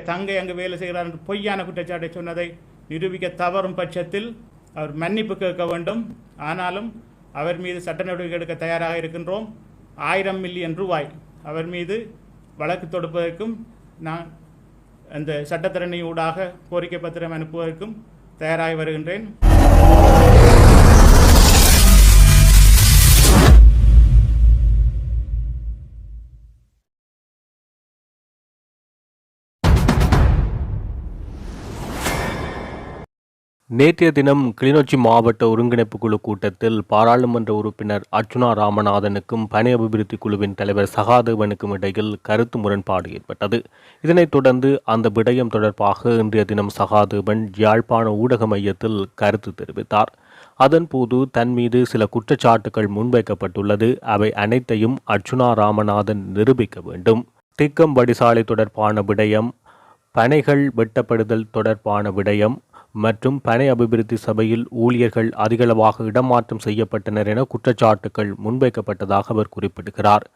தங்கை அங்கு வேலை செய்கிறார் என்று பொய்யான குற்றச்சாட்டை சொன்னதை நிரூபிக்க தவறும் பட்சத்தில் அவர் மன்னிப்பு கேட்க வேண்டும். ஆனாலும் அவர் மீது சட்ட நடவடிக்கை எடுக்க தயாராக இருக்கின்றோம். 1000 மில்லியன் ரூபாய் அவர் மீது வழக்கு தொடுப்பதற்கும் நான் அந்த சட்டத்தரணி ஊடாக கோரிக்கை பத்திரம் அனுப்புவதற்கும் தயாராகி வருகின்றேன். நேற்றைய தினம் கிளிநொச்சி மாவட்ட ஒருங்கிணைப்பு குழு கூட்டத்தில் பாராளுமன்ற உறுப்பினர் அர்ச்சுனா ராமநாதனுக்கும் பனை அபிவிருத்தி குழுவின் தலைவர் சகாதேவனுக்கும் இடையில் கருத்து முரண்பாடு ஏற்பட்டது. இதனைத் தொடர்ந்து அந்த விடயம் தொடர்பாக இன்றைய தினம் சகாதேவன் யாழ்ப்பாண ஊடக மையத்தில் கருத்து தெரிவித்தார். அதன்போது தன் மீது சில குற்றச்சாட்டுகள் முன்வைக்கப்பட்டுள்ளது. அவை அனைத்தையும் அர்ச்சுனா ராமநாதன் நிரூபிக்க வேண்டும். திக்கம் வடிசாலை தொடர்பான விடயம், பனைகள் வெட்டப்படுதல் தொடர்பான விடயம் மற்றும் பனை அபிவிருத்தி சபையில் ஊழியர்கள் அதிகளவாக இடமாற்றம் செய்யப்பட்டனர் என குற்றச்சாட்டுகள் முன்வைக்கப்பட்டதாக அவர் குறிப்பிடுகிறார்.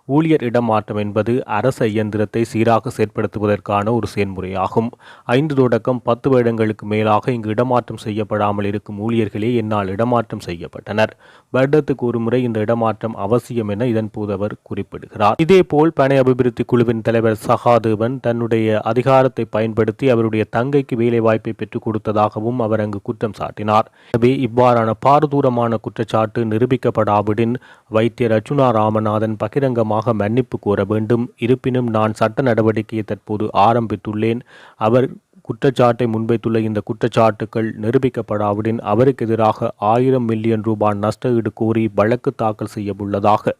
ஊழியர் இடமாற்றம் என்பது அரச இயந்திரத்தை சீராக செயற்படுத்துவதற்கான ஒரு செயல்முறையாகும். 5 தொடக்கம் 10 வருடங்களுக்கு மேலாக இங்கு இடமாற்றம் செய்யப்படாமல் இருக்கும் ஊழியர்களே என்னால் இடமாற்றம் செய்யப்பட்டனர். வருடத்துக்கு ஒரு முறை இந்த இடமாற்றம் அவசியம் என இதன்போது அவர் குறிப்பிடுகிறார். இதேபோல் பனை அபிவிருத்தி குழுவின் தலைவர் சகாதேவன் தன்னுடைய அதிகாரத்தை பயன்படுத்தி அவருடைய தங்கைக்கு வேலை வாய்ப்பை பெற்றுக் கொடுத்ததாகவும் அவர் அங்கு குற்றம் சாட்டினார். எனவே இவ்வாறான பாரதூரமான குற்றச்சாட்டு நிரூபிக்கப்படாவிடின் வைத்தியர் அர்ச்சுனா ராமநாதன் பகிரங்கமாக மன்னிப்பு கோர வேண்டும். இருப்பினும் நான் சட்ட நடவடிக்கையை தற்போது ஆரம்பித்துள்ளேன். அவர் குற்றச்சாட்டை முன்வைத்துள்ள இந்த குற்றச்சாட்டுகள் நிரூபிக்கப்படாவிடின் அவருக்கு எதிராக 1000 மில்லியன் ரூபாய் நஷ்டஈடு கோரி வழக்கு தாக்கல் செய்ய உள்ளதாக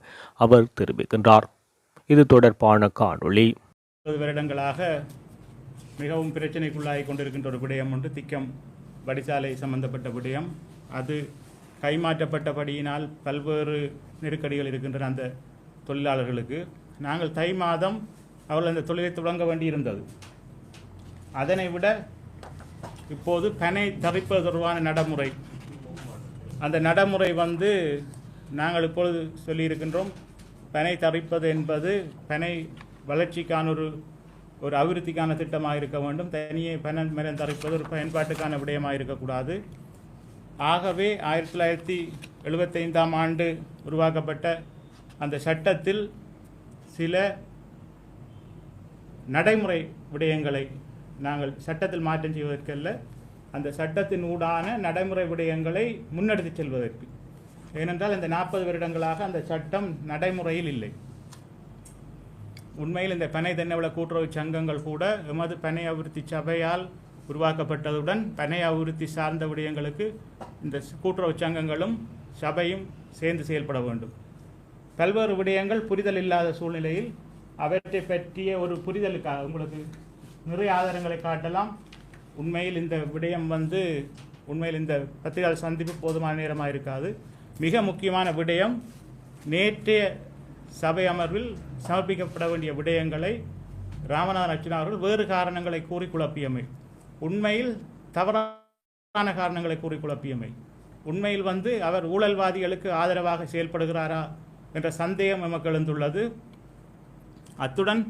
அவர் தெரிவிக்கின்றார். இது தொடர்பான காணொளி. 20 வருடங்களாக மிகவும் பிரச்சனைக்குள்ளாகி கொண்டிருக்கின்ற ஒரு விடயம் ஒன்று திக்கம் வடிசாலை சம்பந்தப்பட்ட விடயம். அது கைமாற்றப்பட்டபடியினால் பல்வேறு நெருக்கடிகள் இருக்கின்றன. அந்த தொழிலாளர்களுக்கு நாங்கள் தை மாதம் அவர்கள் அந்த தொழிலை தொடங்க வேண்டியிருந்தது. அதனை விட இப்போது பனை தவிர்ப்பது தொடர்பான நடைமுறை, அந்த நடைமுறை நாங்கள் இப்பொழுது சொல்லியிருக்கின்றோம். பனை தவிர்ப்பது என்பது பனை வளர்ச்சிக்கான ஒரு அபிவிருத்திக்கான திட்டமாக இருக்க வேண்டும். தனியே பனை மரம் தவிர்ப்பது ஒரு பயன்பாட்டுக்கான விடயமாக இருக்கக்கூடாது. ஆகவே 1975ஆம் ஆண்டு உருவாக்கப்பட்ட அந்த சட்டத்தில் சில நடைமுறை விடயங்களை நாங்கள் சட்டத்தில் மாற்றம் செய்வதற்கல்ல, அந்த சட்டத்தின் ஊடான நடைமுறை விடயங்களை முன்னெடுத்து செல்வதற்கு. ஏனென்றால் இந்த 40 வருடங்களாக அந்த சட்டம் நடைமுறையில் இல்லை. உண்மையில் இந்த பனை தென்னவள கூட்டுறவு சங்கங்கள் கூட எமது பனை அபிவிருத்தி சபையால் உருவாக்கப்பட்டதுடன் பனை அபிவிருத்தி சார்ந்த விடயங்களுக்கு இந்த கூட்டுறவு சங்கங்களும் சபையும் சேர்ந்து செயல்பட வேண்டும். பல்வேறு விடயங்கள் புரிதல் இல்லாத சூழ்நிலையில் அவற்றை பற்றிய ஒரு புரிதலுக்காக உங்களுக்கு நிறைய ஆதாரங்களை காட்டலாம். உண்மையில் இந்த விடயம் உண்மையில் இந்த பத்திரிகையாளர் சந்திப்பு போதுமான நேரமாக இருக்காது. மிக முக்கியமான விடயம், நேற்றைய சபை அமர்வில் சமர்ப்பிக்கப்பட வேண்டிய விடயங்களை ராமநாதன் அர்ச்சுனா அவர்கள் வேறு காரணங்களை கூறி குழப்பியமை, உண்மையில் தவறான காரணங்களை கூறி குழப்பியமை, உண்மையில் அவர் ஊழல்வாதிகளுக்கு ஆதரவாக செயல்படுகிறாரா என்ற சந்தேகம் நமக்கு எழுந்துள்ளது. அத்துடன்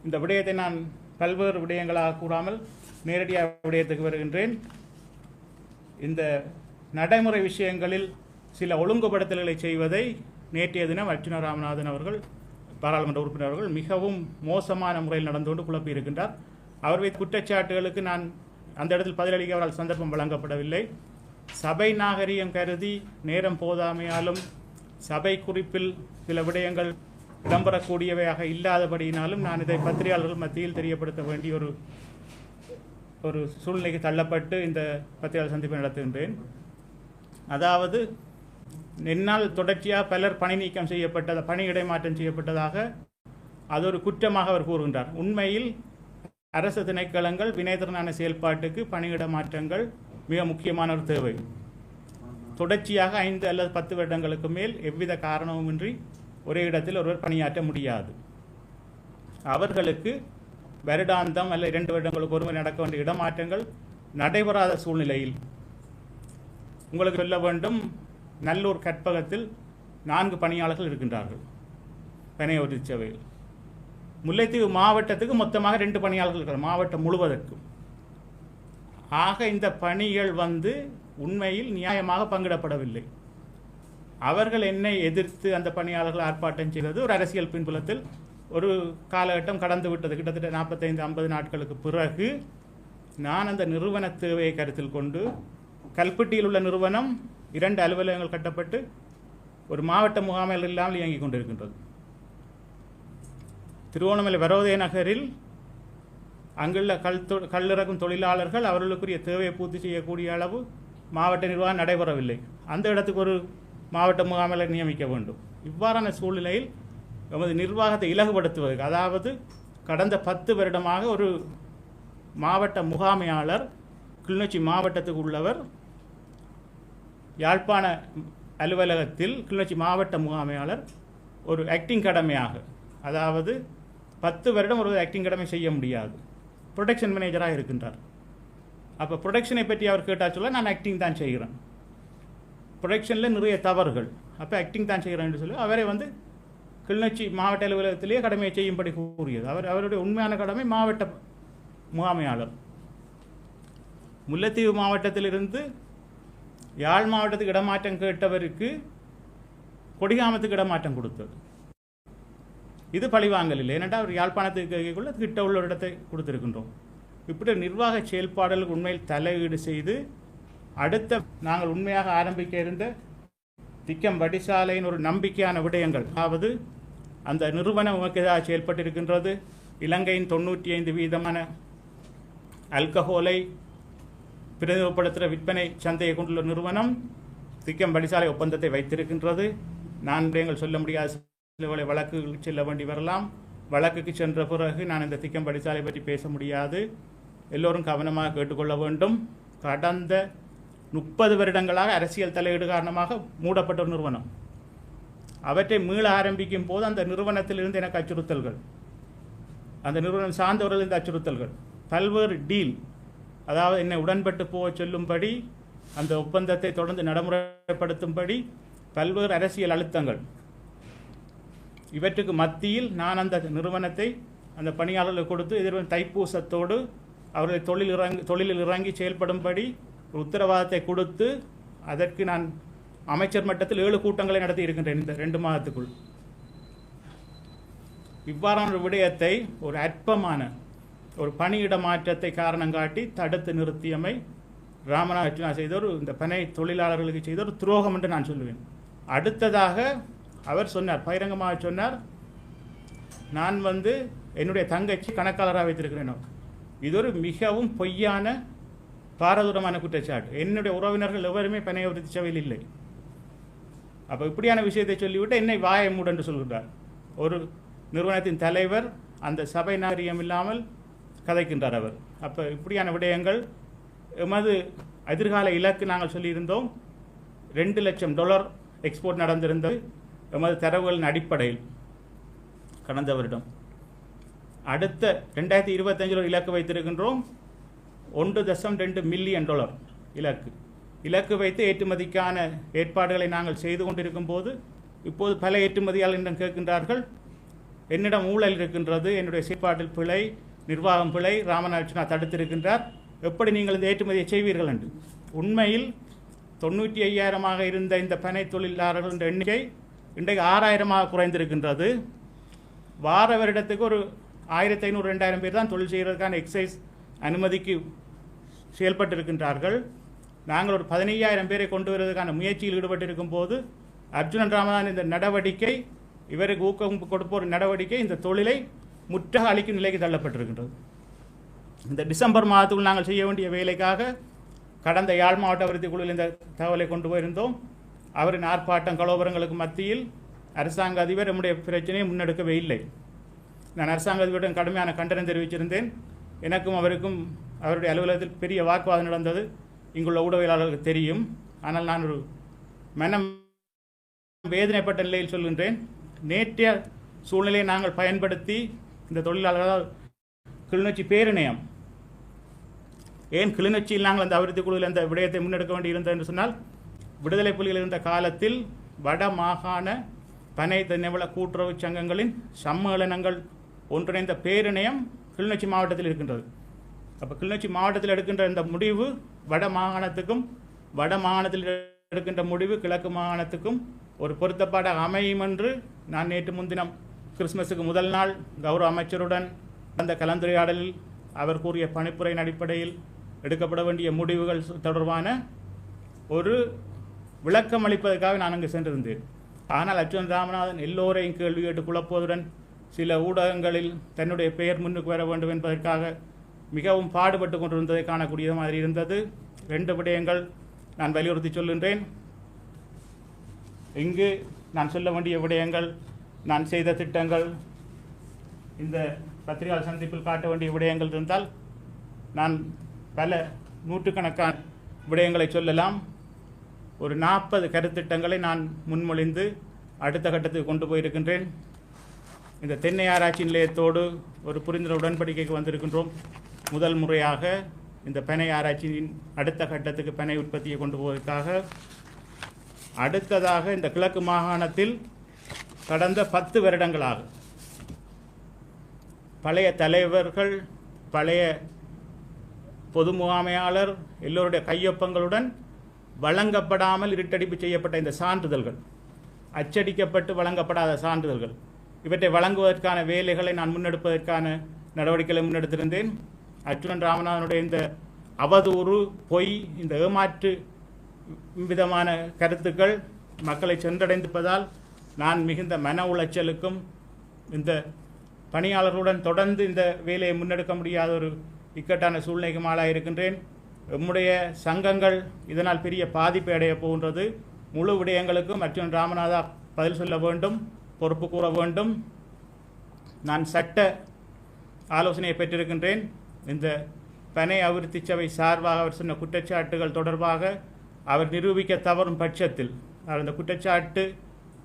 இந்த விடயத்தை நான் பல்வேறு விடயங்களாக கூறாமல் நேரடியாக விடயத்துக்கு வருகின்றேன். இந்த நடைமுறை விஷயங்களில் சில ஒழுங்குபடுத்தல்களை செய்வதை நேற்றைய தினம் அர்ச்சுனா ராமநாதன் அவர்கள் பாராளுமன்ற உறுப்பினர் அவர்கள் மிகவும் மோசமான முறையில் நடந்து கொண்டு குழப்பியிருக்கின்றார். அவர் மீது குற்றச்சாட்டுகளுக்கு நான் அந்த இடத்தில் பதிலளிக்க அவரால் சந்தர்ப்பம் வழங்கப்படவில்லை. சபை நாகரிகம் கருதி நேரம் போதாமையாலும் சபை குறிப்பில் சில விடயங்கள் இடம்பெறக்கூடியவையாக இல்லாதபடியினாலும் நான் இதை பத்திரிகையாளர்கள் மத்தியில் தெரியப்படுத்த வேண்டிய ஒரு சூழ்நிலைக்கு தள்ளப்பட்டு இந்த பத்திரிகையாளர் சந்திப்பை நடத்துகின்றேன். அதாவது என்னால் தொடர்ச்சியாக பலர் பணி நீக்கம் பணி இடைமாற்றம் செய்யப்பட்டதாக அது ஒரு குற்றமாக அவர் கூறுகின்றார். உண்மையில் அரசு திணைக்களங்கள் வினைத்திறனான செயல்பாட்டுக்கு பணியிட மாற்றங்கள் மிக முக்கியமான ஒரு தேவை. தொடர்ச்சியாக 5 அல்லது 10 வருடங்களுக்கு மேல் எவ்வித காரணமுமின்றி ஒரே இடத்தில் ஒருவர் பணியாற்ற முடியாது. அவர்களுக்கு வருடாந்தம் அல்ல 2 வருடங்களுக்கு ஒருவர் நடக்க வேண்டிய இடமாற்றங்கள் நடைபெறாத சூழ்நிலையில் உங்களுக்கு சொல்ல வேண்டும், நல்லூர் கற்பகத்தில் 4 பணியாளர்கள் இருக்கின்றார்கள் பனை அபிவிருத்தி சபையில். முல்லைத்தீவு மாவட்டத்துக்கு மொத்தமாக 2 பணியாளர்கள் இருக்கிறார், மாவட்டம் முழுவதற்கும். ஆக இந்த பணிகள் உண்மையில் நியாயமாக பங்கிடப்படவில்லை. அவர்கள் என்னை எதிர்த்து அந்த பணியாளர்கள் ஆர்ப்பாட்டம் செய்தது ஒரு அரசியல் பின்புலத்தில் ஒரு காலகட்டம் கடந்து விட்டது. கிட்டத்தட்ட 45-50 நாட்களுக்கு பிறகு நான் அந்த நிறுவன தேவையை கருத்தில் கொண்டு, கல்பட்டியில் உள்ள நிறுவனம் 2 அலுவலகங்கள் கட்டப்பட்டு ஒரு மாவட்ட முகாமைகள் இல்லாமல் இயங்கிக் கொண்டிருக்கின்றது. திருவோணமலை வரோதய நகரில் அங்குள்ள கல்லிறக்கும் தொழிலாளர்கள் அவர்களுக்குரிய தேவையை பூர்த்தி செய்யக்கூடிய அளவு மாவட்ட நிர்வாகம் நடைபெறவில்லை. அந்த இடத்துக்கு ஒரு மாவட்ட முகாமையாளர் நியமிக்க வேண்டும். இவ்வாறான சூழ்நிலையில் எமது நிர்வாகத்தை இலகுபடுத்துவதற்கு, அதாவது கடந்த 10 வருடமாக ஒரு மாவட்ட முகாமையாளர் கிளிநொச்சி மாவட்டத்துக்கு உள்ளவர் யாழ்ப்பாண அலுவலகத்தில் கிளிநொச்சி மாவட்ட முகாமையாளர் ஒரு ஆக்டிங் கடமையாக, அதாவது 10 வருடம் ஒரு ஆக்டிங் கடமை செய்ய முடியாது, ப்ரொடக்ஷன் மேனேஜராக இருக்கின்றார். அப்போ ப்ரொடக்ஷனை பற்றி அவர் கேட்டால் சொல்ல நான் ஆக்டிங் தான் செய்கிறேன், ப்ரொடக்ஷனில் நிறைய தவறுகள், அப்போ ஆக்டிங் தான் செய்கிறேன் என்று சொல்லி அவரை கிளிநொச்சி மாவட்ட அலுவலகத்திலேயே கடமையை செய்யும்படி கூறியது. அவருடைய உண்மையான கடமை மாவட்ட முகாமையாளர். முல்லைத்தீவு மாவட்டத்திலிருந்து யாழ் மாவட்டத்துக்கு இடமாற்றம் கேட்டவருக்கு கொடிகாமத்துக்கு இடமாற்றம் கொடுத்தது. இது பழிவாங்கல் இல்லை, ஏனென்றால் அவர் யாழ்ப்பாணத்துக்குள்ள கிட்ட உள்ள ஒரு இடத்தை கொடுத்திருக்கின்றோம். இப்படி நிர்வாக செயல்பாடுகளுக்கு உண்மையில் தலையீடு செய்து அடுத்த நாங்கள் உண்மையாக ஆரம்பிக்க இருந்த திக்கம் வடிசாலையின் ஒரு நம்பிக்கையான விடயங்கள், அதாவது அந்த நிறுவனம் எதாக செயல்பட்டிருக்கின்றது, இலங்கையின் 95% ஆல்கஹோலை பிரதிநிதிப்படுத்துகிற விற்பனை சந்தையை கொண்டுள்ள நிறுவனம் திக்கம் வடிசாலை ஒப்பந்தத்தை வைத்திருக்கின்றது. நான் விடயங்கள் சொல்ல முடியாத சில வழக்குகள் செல்ல வேண்டி வரலாம். வழக்குக்கு சென்ற பிறகு நான் இந்த திக்கம் வடிசாலை பற்றி பேச முடியாது. எல்லோரும் கவனமாக கேட்டுக்கொள்ள வேண்டும். கடந்த 30 வருடங்களாக அரசியல் தலையீடு காரணமாக மூடப்பட்ட ஒரு நிறுவனம். அவற்றை மீள ஆரம்பிக்கும் போது அந்த நிறுவனத்திலிருந்து எனக்கு அச்சுறுத்தல்கள், அந்த நிறுவனம் சார்ந்தவர்கள் அச்சுறுத்தல்கள், பல்வேறு டீல், அதாவது என்னை உடன்பட்டு போக சொல்லும்படி, அந்த ஒப்பந்தத்தை தொடர்ந்து நடைமுறைப்படுத்தும்படி பல்வேறு அரசியல் அழுத்தங்கள், இவற்றுக்கு மத்தியில் நான் அந்த நிறுவனத்தை அந்த பணியாளர்களுக்கு கொடுத்து எதிர்வரும் தைப்பூசத்தோடு அவர்களை தொழிலில் இறங்கி செயல்படும்படி ஒரு உத்தரவாதத்தை கொடுத்து அதற்கு நான் அமைச்சர் மட்டத்தில் 7 கூட்டங்களை நடத்தி இருக்கின்றேன் இந்த 2 மாதத்துக்குள். இவ்வாறான ஒரு விடயத்தை ஒரு அற்பமான ஒரு பணியிட மாற்றத்தை காரணம் காட்டி தடுத்து நிறுத்தியமை ராமநாதன் செய்த இந்த பனை தொழிலாளர்களுக்கு செய்த ஒரு துரோகம் என்று நான் சொல்லுவேன். அடுத்ததாக அவர் சொன்னார், பகிரங்கமாக சொன்னார், நான் என்னுடைய தங்கச்சி கணக்காளராக வைத்திருக்கிறேன். இது ஒரு மிகவும் பொய்யான பாரதூரமான குற்றச்சாட்டு. என்னுடைய உறவினர்கள் எவருமே பனை உறுதி சபையில் இல்லை. அப்போ இப்படியான விஷயத்தை சொல்லிவிட்டு என்னை வாயை மூடு என்று சொல்கின்றார். ஒரு நிறுவனத்தின் தலைவர் அந்த சபை நாகரிகம் இல்லாமல் கதைக்கின்றார் அவர். அப்போ இப்படியான விடயங்கள் எமது எதிர்கால இலக்கு நாங்கள் சொல்லியிருந்தோம். $2 லட்சம் எக்ஸ்போர்ட் நடந்திருந்தது எமது தரவுகளின் அடிப்படையில் கடந்த வருடம். அடுத்த 2025 ஒரு இலக்கு வைத்திருக்கின்றோம். $1.2 மில்லியன் இலக்கு வைத்து ஏற்றுமதிக்கான ஏற்பாடுகளை நாங்கள் செய்து கொண்டிருக்கும் போது இப்போது பல ஏற்றுமதியாளர்களிடம் கேட்கின்றார்கள், என்னிடம் ஊழல் இருக்கின்றது, என்னுடைய செயற்பாட்டில் பிழை, நிர்வாகம் பிழை, ராமநாதன் தடுத்திருக்கின்றார், எப்படி நீங்கள் இந்த ஏற்றுமதியை செய்வீர்கள் என்று. உண்மையில் 95,000 இருந்த இந்த பனை தொழிலாளர்கள் எண்ணிக்கை இன்றைக்கு 6,000 குறைந்திருக்கின்றது. வார வருடத்துக்கு ஒரு 1,500-2,000 பேர் தான் தொழில் செய்வதற்கான எக்ஸைஸ் அனுமதிக்கு செயல்பட்டிருக்கின்றார்கள். நாங்கள் ஒரு 15,000 பேரை கொண்டு வருவதற்கான முயற்சியில் ஈடுபட்டிருக்கும் போது அர்ஜுனன் ராமநாதன் இந்த நடவடிக்கை, இவருக்கு ஊக்கம் கொடுப்போர் நடவடிக்கை இந்த தொழிலை முற்றாக அளிக்கும் நிலைக்கு தள்ளப்பட்டிருக்கின்றது. இந்த டிசம்பர் மாதத்துக்குள் நாங்கள் செய்ய வேண்டிய வேலைக்காக கடந்த யாழ் மாவட்ட அபிவிருத்தி குழுவில் இந்த தகவலை கொண்டு போயிருந்தோம். அவரின் ஆர்ப்பாட்டம் கலவரங்களுக்கு மத்தியில் அரசாங்க அதிபர் நம்முடைய பிரச்சனையை முன்னெடுக்கவே இல்லை. நான் அரசாங்க அதிபரிடம் கடுமையான கண்டனம் தெரிவிச்சிருந்தேன். எனக்கும் அவருக்கும் அவருடைய அலுவலகத்தில் பெரிய வாக்குவாதம் நடந்தது, இங்குள்ள ஊடகவியலாளர்களுக்கு தெரியும். ஆனால் நான் ஒரு மனம் வேதனைப்பட்ட நிலையில் சொல்கின்றேன். நேற்றைய சூழ்நிலையை நாங்கள் பயன்படுத்தி இந்த தொழிலாளர்கள் கிளிநொச்சி பேரிணையம், ஏன் கிளிநொச்சியில் நாங்கள் அந்த அபிவிருத்தி குழுவில் அந்த விடயத்தை முன்னெடுக்க வேண்டியிருந்தது என்று சொன்னால், விடுதலை புலிகள் இருந்த காலத்தில் வட மாகாண பனை தென்னைவள கூட்டுறவு சங்கங்களின் சம்மேளனங்கள் ஒன்றிணைந்த பேரிணையம் கிளிநொச்சி மாவட்டத்தில் இருக்கின்றது. அப்போ கிளிநொச்சி மாவட்டத்தில் எடுக்கின்ற இந்த முடிவு வட மாகாணத்தில் எடுக்கின்ற முடிவு கிழக்கு மாகாணத்துக்கும் ஒரு பொருத்தப்பாடாக அமையும் என்று நான் நேற்று முன்தினம் கிறிஸ்மஸுக்கு முதல் நாள் கௌரவ அமைச்சருடன் அந்த கலந்துரையாடலில் அவர் கூறிய பணிப்புரையின் அடிப்படையில் எடுக்கப்பட வேண்டிய முடிவுகள் தொடர்பான ஒரு விளக்கம் அளிப்பதற்காக நான் அங்கு சென்றிருந்தேன். ஆனால் அர்ச்சுனன் ராமநாதன் எல்லோரையும் கேள்வி கேட்டு குழப்பதுடன் சில ஊடகங்களில் தன்னுடைய பெயர் முன்னுக்கு வர வேண்டும் என்பதற்காக மிகவும் பாடுபட்டு கொண்டிருந்ததை காணக்கூடிய மாதிரி இருந்தது. 2 விடயங்கள் நான் வலியுறுத்தி சொல்கின்றேன். இங்கு நான் சொல்ல வேண்டிய விடயங்கள், நான் செய்த திட்டங்கள், இந்த பத்திரிகையாளர் சந்திப்பில் காட்ட வேண்டிய விடயங்கள் இருந்தால் நான் பல நூற்றுக்கணக்கான விடயங்களை சொல்லலாம். ஒரு 40 கருத்திட்டங்களை நான் முன்மொழிந்து அடுத்த கட்டத்துக்கு கொண்டு போயிருக்கின்றேன். இந்த தென்னை ஆராய்ச்சி நிலையத்தோடு ஒரு புரிந்துணர்வு உடன்படிக்கைக்கு வந்திருக்கின்றோம். முதல் முறையாக இந்த பனை ஆராய்ச்சியின் அடுத்த கட்டத்துக்கு பனை உற்பத்தியை கொண்டு போவதற்காக. அடுத்ததாக இந்த கிழக்கு மாகாணத்தில் கடந்த 10 வருடங்களாக பழைய தலைவர்கள், பழைய பொது முகாமையாளர் எல்லோருடைய கையொப்பங்களுடன் வழங்கப்படாமல் இருட்டடிப்பு செய்யப்பட்ட இந்த சான்றிதழ்கள், அச்சடிக்கப்பட்டு வழங்கப்படாத சான்றிதழ்கள், இவற்றை வழங்குவதற்கான வேலைகளை நான் முன்னெடுப்பதற்கான நடவடிக்கைகளை முன்னெடுத்திருந்தேன். அர்ச்சுனன் ராமநாதனுடைய இந்த அவதூறு, பொய், இந்த ஏமாற்று விதமான கருத்துக்கள் மக்களை சென்றடைந்திருப்பதால் நான் மிகுந்த மன உளைச்சலுக்கும் இந்த பணியாளர்களுடன் தொடர்ந்து இந்த வேலையை முன்னெடுக்க முடியாத ஒரு இக்கட்டான சூழ்நிலைக்கும் ஆளாக இருக்கின்றேன். நம்முடைய சங்கங்கள் இதனால் பெரிய பாதிப்பை அடைய போகின்றது. முழு விடயங்களுக்கும் அர்ச்சுனன் ராமநாதா பதில் சொல்ல வேண்டும், பொறுப்பு கூற வேண்டும். நான் சட்ட ஆலோசனையை பெற்றிருக்கின்றேன். இந்த பனை அபிவிருத்தி சபை சார்பாக அவர் சொன்ன குற்றச்சாட்டுகள் தொடர்பாக அவர் நிரூபிக்க தவறும் பட்சத்தில், அவர் அந்த குற்றச்சாட்டு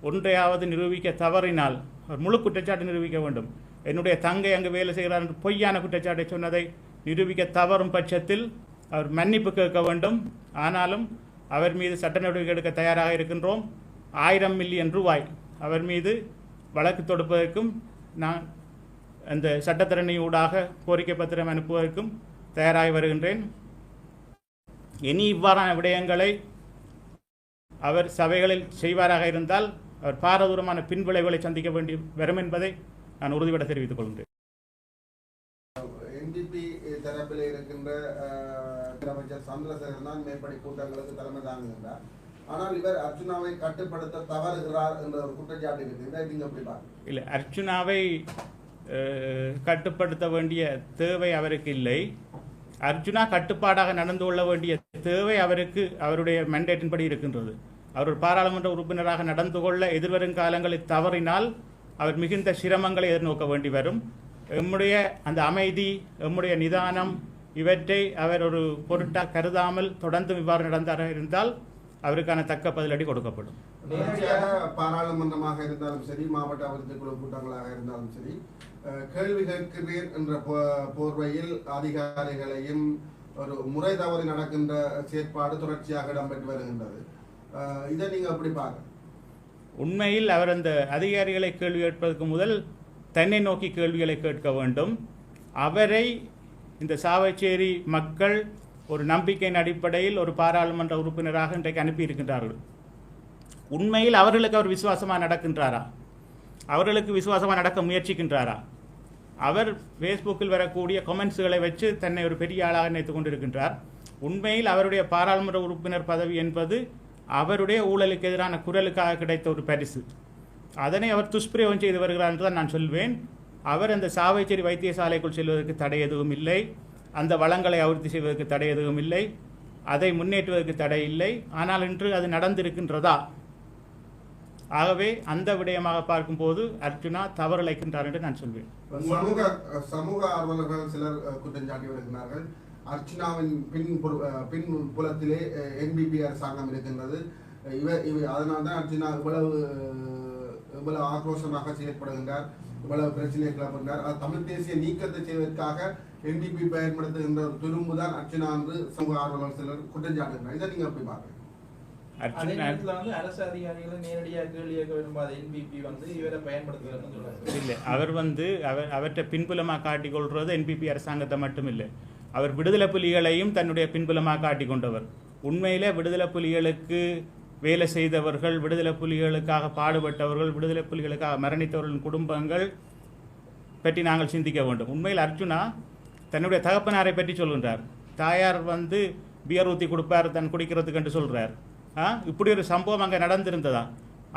ஒன்றையாவது நிரூபிக்க தவறினால் அவர் முழு குற்றச்சாட்டு நிரூபிக்க வேண்டும். என்னுடைய தங்கை அங்கு வேலை செய்கிறார் என்று பொய்யான குற்றச்சாட்டை சொன்னதை நிரூபிக்க தவறும் பட்சத்தில் அவர் மன்னிப்பு கேட்க வேண்டும். ஆனாலும் அவர் மீது சட்ட நடவடிக்கை எடுக்க தயாராக இருக்கின்றோம். 1000 மில்லியன் ரூபாய் அவர் மீது வழக்கு தொடுப்பதற்கும் நான் அந்த சட்டத்தரணி ஊடாக கோரிக்கை பத்திரம் அனுப்புவதற்கும் தயாராகி வருகின்றேன். இனி இவ்வாறான விடயங்களை அவர் சபைகளில் செய்வாராக இருந்தால் அவர் பாரதூரமான பின்விளைவுகளை சந்திக்க வேண்டி வரும் என்பதை நான் உறுதிபட தெரிவித்துக் கொள்கின்றேன். NDP தரப்பில் இருக்கின்ற அமைச்சர் சந்திரசேகரன் தான் மேற்படி கூட்டங்களுக்கு தலைமை தாங்குகின்றார். ஆனால் இவர் அர்ச்சுனாவை கட்டுப்படுத்த தவறுகிறார் என்ற ஒரு குற்றச்சாட்டு இருக்கு. இல்லை, அர்ச்சுனாவை கட்டுப்படுத்த வேண்டிய தேவை அவருக்கு இல்லை. அர்ச்சுனா கட்டுப்பாடாக நடந்து கொள்ள வேண்டிய தேவை அவருக்கு அவருடைய மெண்டேட்டின் படி இருக்கின்றது. அவர் ஒரு பாராளுமன்ற உறுப்பினராக நடந்து கொள்ள எதிர்வரும் காலங்களில் தவறினால் அவர் மிகுந்த சிரமங்களை எதிர்நோக்க வேண்டி வரும். எம்முடைய அந்த அமைதி, எம்முடைய நிதானம், இவற்றை அவர் ஒரு பொருட்டாக கருதாமல் தொடர்ந்து இவ்வாறு நடந்தாக இருந்தால் அவருக்கான தக்க பதிலடி கொடுக்கப்படும். பாராளுமன்றமாக இருந்தாலும் சரி, மாவட்ட அபிவிருத்தி குழு கூட்டங்களாக இருந்தாலும் சரி, கேள்வி கேட்கிறேன் என்ற போர்வையில் அதிகாரிகளையும் ஒரு முறை தவறி நடக்கின்ற செயற்பாடு தொடர்ச்சியாக இடம்பெற்று வருகின்றது. இதை நீங்க எப்படி பார்க்க? உண்மையில் அவர் அந்த அதிகாரிகளை கேள்வி கேட்பதற்கு முதல் தன்னை நோக்கி கேள்விகளை கேட்க வேண்டும். அவரை இந்த சாவச்சேரி மக்கள் ஒரு நம்பிக்கையின் அடிப்படையில் ஒரு பாராளுமன்ற உறுப்பினராக இன்றைக்கு அனுப்பியிருக்கின்றார்கள். உண்மையில் அவர்களுக்கு அவர் விசுவாசமாக நடக்கின்றாரா? அவர்களுக்கு விசுவாசமாக நடக்க முயற்சிக்கின்றாரா? அவர் ஃபேஸ்புக்கில் வரக்கூடிய கமெண்ட்ஸுகளை வச்சு தன்னை ஒரு பெரிய ஆளாக நினைத்துக் கொண்டிருக்கின்றார். உண்மையில் அவருடைய பாராளுமன்ற உறுப்பினர் பதவி என்பது அவருடைய ஊழலுக்கு எதிரான குரலுக்காக கிடைத்த ஒரு பரிசு. அதனை அவர் துஷ்பிரயோகம் செய்து வருகிறார் என்று தான் நான் சொல்வேன். அவர் அந்த சாவச்சேரி வைத்தியசாலைக்குள் செல்வதற்கு தடை எதுவும் இல்லை. அந்த வளங்களை அபிவிருத்தி செய்வதற்கு தடை எதுவும் இல்லை. அதை முன்னேற்றுவதற்கு தடை இல்லை. ஆனால் இன்று அது நடந்திருக்கின்றதா? ஆகவே அந்த விடயமாக பார்க்கும்போது அர்ச்சுனா தவறிழைக்கின்றார் என்று நான் சொல்வேன். சமூக ஆர்வலர்கள் சிலர் குற்றம் சாட்டி வருகிறார்கள். அர்ச்சுனாவின் பின் புலத்திலே NBP அரசாங்கம் இருக்கின்றது. அதனால்தான் அர்ச்சுனா இவ்வளவு ஆக்ரோஷமாக செயல்படுகின்றார், இவ்வளவு பிரச்சனையை கிளப்புகின்றார். தமிழ் தேசிய நீக்கத்தை செய்வதற்காக NDP பயன்படுத்துகின்ற ஒரு துரும்புதான் அர்ச்சுனா என்று சமூக ஆர்வலர்கள் சிலர் குற்றம் சாட்டுகின்றனர். இதை நீங்க எப்படி பார்க்குறீங்க? அர்ஜுனா நேரத்துல வந்து அரசு அதிகாரிகளை நேரடியாக கேள்வி கேட்க விரும்பாத என்பிபி வந்து இவரை பயன்படுத்துகிறாருன்னு சொல்றாரு. இல்லை, அவர் வந்து அவற்றை பின்புலமாக காட்டிக்கொள்வது என்பிபி அரசாங்கத்தை மட்டும் இல்லை, அவர் விடுதலை புலிகளையும் தன்னுடைய பின்புலமாக காட்டிக் கொண்டவர். உண்மையிலே விடுதலை புலிகளுக்கு வேலை செய்தவர்கள், விடுதலை புலிகளுக்காக பாடுபட்டவர்கள், விடுதலை புலிகளுக்காக மரணித்தவர்களின் குடும்பங்கள் பற்றி நாங்கள் சிந்திக்க வேண்டும். உண்மையில் அர்ஜுனா தன்னுடைய தகப்பனாரை பற்றி சொல்கின்றார். தாயார் வந்து பியர் ஊற்றி கொடுப்பார் தன் குடிக்கிறதுக்கு என்று சொல்கிறார். இப்படி ஒரு சம்பவம் அங்கே நடந்திருந்ததா?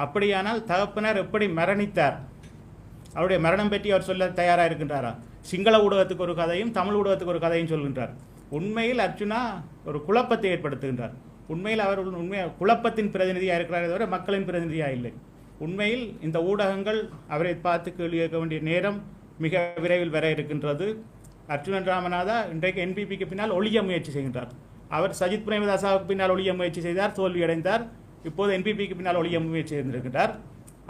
அப்படியானால் தகப்பனார் எப்படி மரணித்தார், அவருடைய மரணம் பற்றி அவர் சொல்ல தயாராக இருக்கின்றாரா? சிங்கள ஊடகத்துக்கு ஒரு கதையும் தமிழ் ஊடகத்துக்கு ஒரு கதையும் சொல்கின்றார். உண்மையில் அர்ஜுனா ஒரு குழப்பத்தை ஏற்படுத்துகின்றார். உண்மையில் அவர் குழப்பத்தின் பிரதிநிதியாக இருக்கிறாரே தவிர மக்களின் பிரதிநிதியாக இல்லை. உண்மையில் இந்த ஊடகங்கள் அவரை பார்த்து கேள்வி கேட்க வேண்டிய நேரம் மிக விரைவில் வர இருக்கின்றது. அர்ஜுனன் ராமநாதா இன்றைக்கு என்பிபிக்கு பின்னால் ஒழிய முயற்சி செய்கின்றார். அவர் சஜித் பிரேமதாசாவுக்கு பின்னால் ஒழிய முயற்சி செய்தார், தோல்வியடைந்தார். இப்போது என்பிபிக்கு பின்னால் ஒழிய முயற்சி செய்திருக்கிறார்,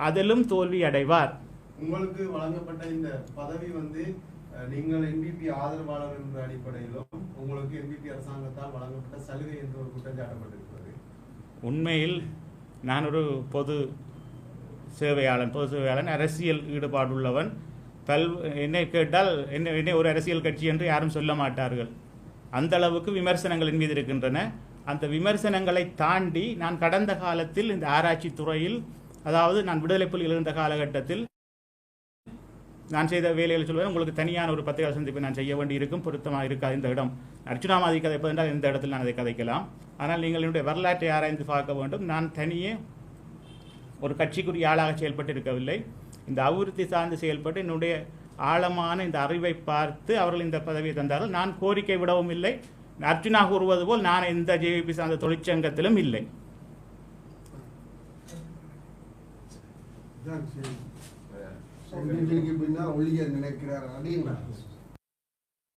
அதிலும் தோல்வி அடைவார். உங்களுக்கு வழங்கப்பட்ட இந்த பதவி வந்து நீங்கள் என்பிபி ஆதரவாளர் என்ற அடிப்படையிலும் உங்களுக்கு என்பிபி அரசாங்கத்தால் வழங்கப்பட்ட சலுகை என்று ஒரு குற்றஞ்சாட்டப்பட்டிருக்கிறது. உண்மையில் நான் ஒரு பொது சேவையாளன், அரசியல் ஈடுபாடுள்ளவன். என்னை கேட்டால் என்னை ஒரு அரசியல் கட்சி என்று யாரும் சொல்ல மாட்டார்கள். அந்த அளவுக்கு விமர்சனங்கள் என் மீது இருக்கின்றன. அந்த விமர்சனங்களை தாண்டி நான் கடந்த காலத்தில் இந்த ஆராய்ச்சி துறையில், அதாவது நான் விடுதலை புலிகள் இருந்த காலகட்டத்தில் நான் செய்த வேலைகளை சொல்வது உங்களுக்கு தனியான ஒரு பத்திரிகை சந்திப்பை நான் செய்ய வேண்டி இருக்கும், பொருத்தமாக இருக்காது இந்த இடம். அர்ச்சுனாமாதி கதைப்பதென்றால் இந்த இடத்தில் நான் அதை கதைக்கலாம். ஆனால் நீங்கள் என்னுடைய வரலாற்றை ஆராய்ந்து பார்க்க வேண்டும். நான் தனியே ஒரு கட்சிக்குரிய ஆளாக செயல்பட்டு இருக்கவில்லை. இந்த அபிவிருத்தி சார்ந்து செயல்பட்டு என்னுடைய ஆழமான இந்த அறிவை பார்த்து அவர்கள் இந்த பதவியை தந்தார்கள். நான் கோரிக்கை விடவும் இல்லை. அர்ஜுனா கூறுவது போல் நான் எந்த ஜேவிபி சார்ந்த தொழிற்சங்கத்திலும் இல்லை. பின்னால் ஒழிய நினைக்கிறார் அப்படின்னா